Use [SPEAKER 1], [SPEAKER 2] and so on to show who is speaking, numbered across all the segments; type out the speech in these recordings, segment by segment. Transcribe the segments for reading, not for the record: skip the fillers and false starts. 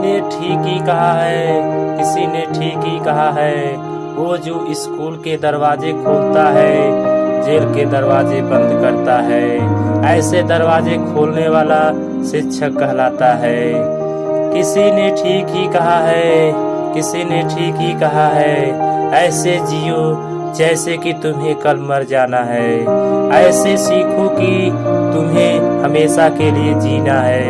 [SPEAKER 1] ने ठीक ही कहा है, किसी ने ठीक ही कहा है। वो जो स्कूल के दरवाजे खोलता है, जेल के दरवाजे बंद करता है, ऐसे दरवाजे खोलने वाला शिक्षक कहलाता है। किसी ने ठीक ही कहा है, किसी ने ठीक ही कहा है। ऐसे जियो जैसे कि तुम्हें कल मर जाना है, ऐसे सीखो कि तुम्हें हमेशा के लिए जीना है।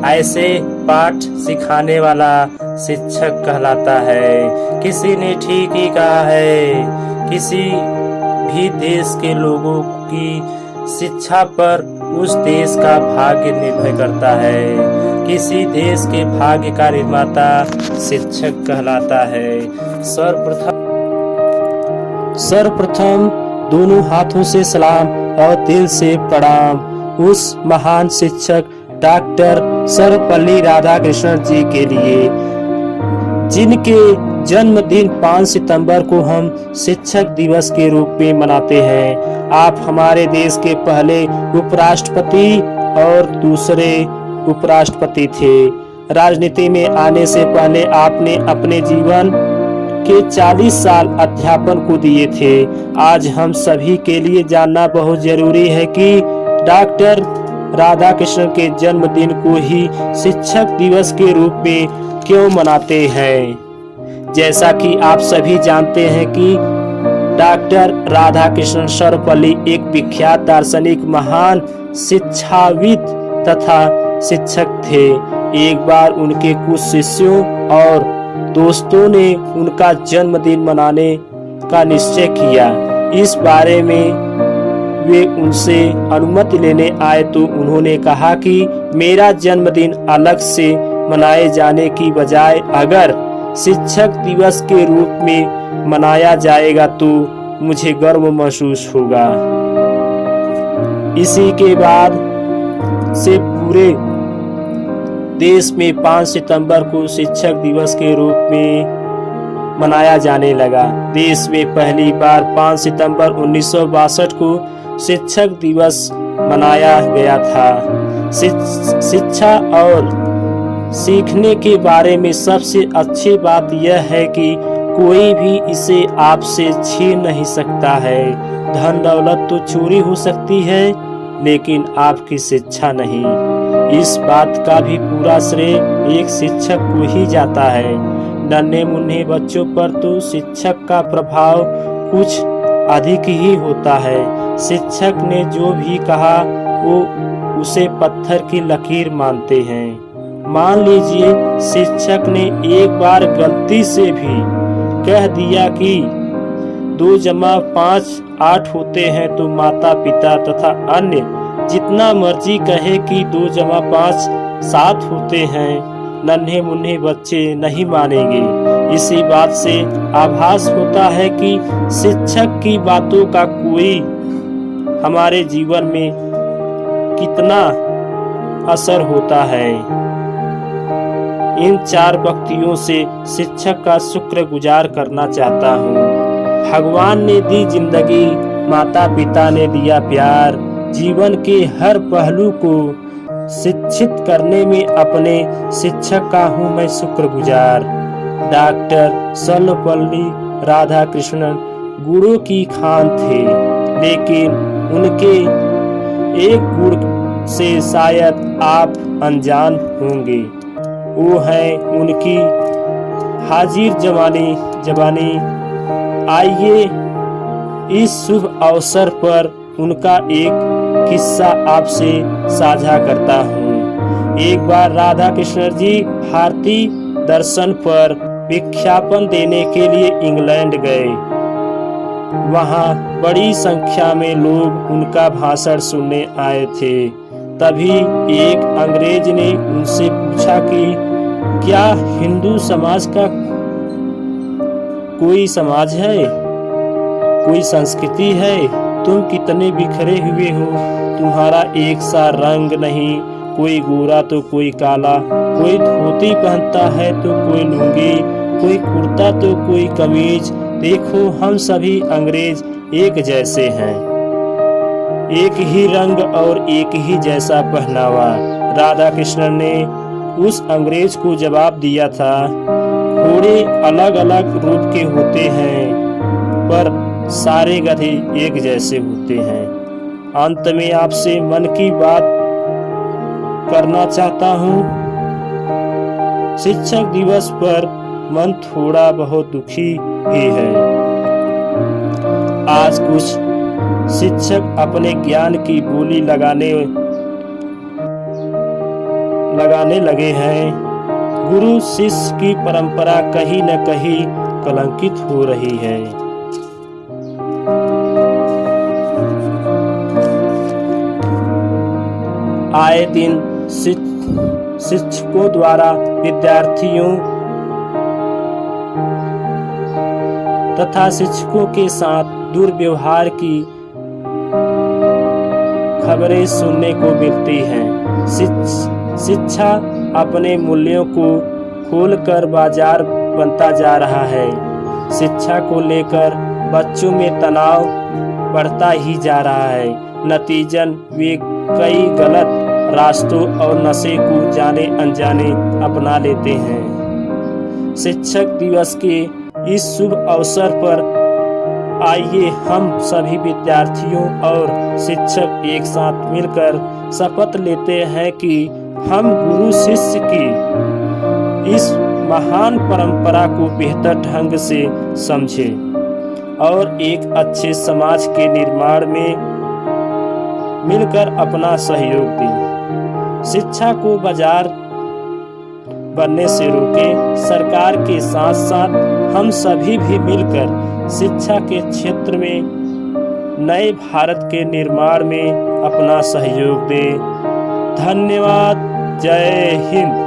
[SPEAKER 1] ऐसे पाठ सिखाने वाला शिक्षक कहलाता है। किसी ने ठीक ही कहा है, किसी भी देश के लोगों की शिक्षा पर उस देश का भाग्य निर्भर करता है। किसी देश के भाग्य का निर्माता शिक्षक कहलाता है। सर्वप्रथम दोनों हाथों से सलाम और दिल से प्रणाम उस महान शिक्षक डॉक्टर सर्वपल्ली राधाकृष्णन जी के लिए, जिनके जन्मदिन 5 सितंबर को हम शिक्षक दिवस के रूप में मनाते हैं। आप हमारे देश के पहले उपराष्ट्रपति और दूसरे उपराष्ट्रपति थे। राजनीति में आने से पहले आपने अपने जीवन के 40 साल अध्यापन को दिए थे। आज हम सभी के लिए जानना बहुत जरूरी है कि डॉक्टर राधाकृष्णन के जन्मदिन को ही शिक्षक दिवस के रूप में क्यों मनाते हैं। जैसा कि आप सभी जानते हैं कि डॉक्टर राधाकृष्णन सर्वपल्ली एक विख्यात दार्शनिक, महान शिक्षाविद तथा शिक्षक थे। एक बार उनके कुछ शिष्यों और दोस्तों ने उनका जन्मदिन मनाने का निश्चय किया। इस बारे में वे उनसे अनुमति लेने आए तो उन्होंने कहा कि मेरा जन्मदिन अलग से मनाए जाने की बजाय अगर शिक्षक दिवस के रूप में मनाया जाएगा तो मुझे गर्व महसूस होगा। इसी के बाद से पूरे देश में 5 सितंबर को शिक्षक दिवस के रूप में मनाया जाने लगा। देश में पहली बार 5 सितंबर 1962 को शिक्षक दिवस मनाया गया था। शिक्षा और सीखने के बारे में सबसे अच्छी बात यह है कि कोई भी इसे आपसे छीन नहीं सकता है। धन दौलत तो चोरी हो सकती है, लेकिन आपकी शिक्षा नहीं। इस बात का भी पूरा श्रेय एक शिक्षक को ही जाता है। नन्हे मुन्ने बच्चों पर तो शिक्षक का प्रभाव कुछ अधिक ही होता है। शिक्षक ने जो भी कहा वो उसे पत्थर की लकीर मानते हैं। मान लीजिए शिक्षक ने एक बार गलती से भी कह दिया कि 2 जमा 5 8 होते हैं तो माता पिता तथा अन्य जितना मर्जी कहे कि 2 जमा 5 7 होते हैं, नन्हे मुन्ने बच्चे नहीं मानेंगे। इसी बात से आभास होता है कि शिक्षक की बातों का कोई हमारे जीवन में कितना असर होता है। इन 4 व्यक्तियों से शिक्षक का शुक्रगुजार करना चाहता हूँ। भगवान ने दी जिंदगी, माता पिता ने दिया प्यार। जीवन के हर पहलू को शिक्षित करने में अपने शिक्षक का हूँ मैं शुक्रगुजार। डॉक्टर सर्वपल्ली राधाकृष्णन गुणों की खान थे, लेकिन उनके एक गुण से शायद आप अनजान होंगे। वो है उनकी हाजिर जवानी। आइए इस शुभ अवसर पर उनका एक किस्सा आपसे साझा करता हूँ। एक बार राधा कृष्ण जी भारतीय दर्शन पर विज्ञापन देने के लिए इंग्लैंड गए। वहाँ बड़ी संख्या में लोग उनका भाषण सुनने आए थे। तभी एक अंग्रेज ने उनसे पूछा कि क्या हिंदू समाज का कोई समाज है, कोई संस्कृति है? तुम कितने बिखरे हुए हो, तुम्हारा एक सा रंग नहीं, कोई गोरा तो कोई काला, कोई धोती पहनता है तो कोई लुंगी, कोई कुर्ता तो कोई कमीज। देखो हम सभी अंग्रेज एक जैसे हैं, एक ही रंग और एक ही जैसा पहनावा। राधा कृष्ण ने उस अंग्रेज को जवाब दिया था, घोड़े अलग अलग रूप के होते हैं पर सारे गधे एक जैसे होते हैं। अंत में आपसे मन की बात करना चाहता हूँ। शिक्षक दिवस पर मन थोड़ा बहुत दुखी भी है। आज कुछ शिक्षक अपने ज्ञान की बोली लगाने लगे हैं। गुरु शिष्य की परंपरा कहीं न कहीं कलंकित हो रही है। आए दिन शिक्षकों द्वारा विद्यार्थियों तथा शिक्षकों के साथ दुर्व्यवहार की खबरें सुनने को मिलती हैं। शिक्षा अपने मूल्यों को खोलकर बाजार बनता जा रहा है। शिक्षा को लेकर बच्चों में तनाव बढ़ता ही जा रहा है। नतीजन वे कई गलत रास्तों और नशे को जाने अनजाने अपना लेते हैं। शिक्षक दिवस के इस शुभ अवसर पर आइए हम सभी विद्यार्थियों और शिक्षक एक साथ मिलकर शपथ लेते हैं कि हम गुरु शिष्य की इस महान परंपरा को बेहतर ढंग से समझें और एक अच्छे समाज के निर्माण में मिलकर अपना सहयोग दें। शिक्षा को बाजार बनने से रोकें। सरकार के साथ साथ हम सभी भी मिलकर शिक्षा के क्षेत्र में नए भारत के निर्माण में अपना सहयोग दें। धन्यवाद। जय हिंद।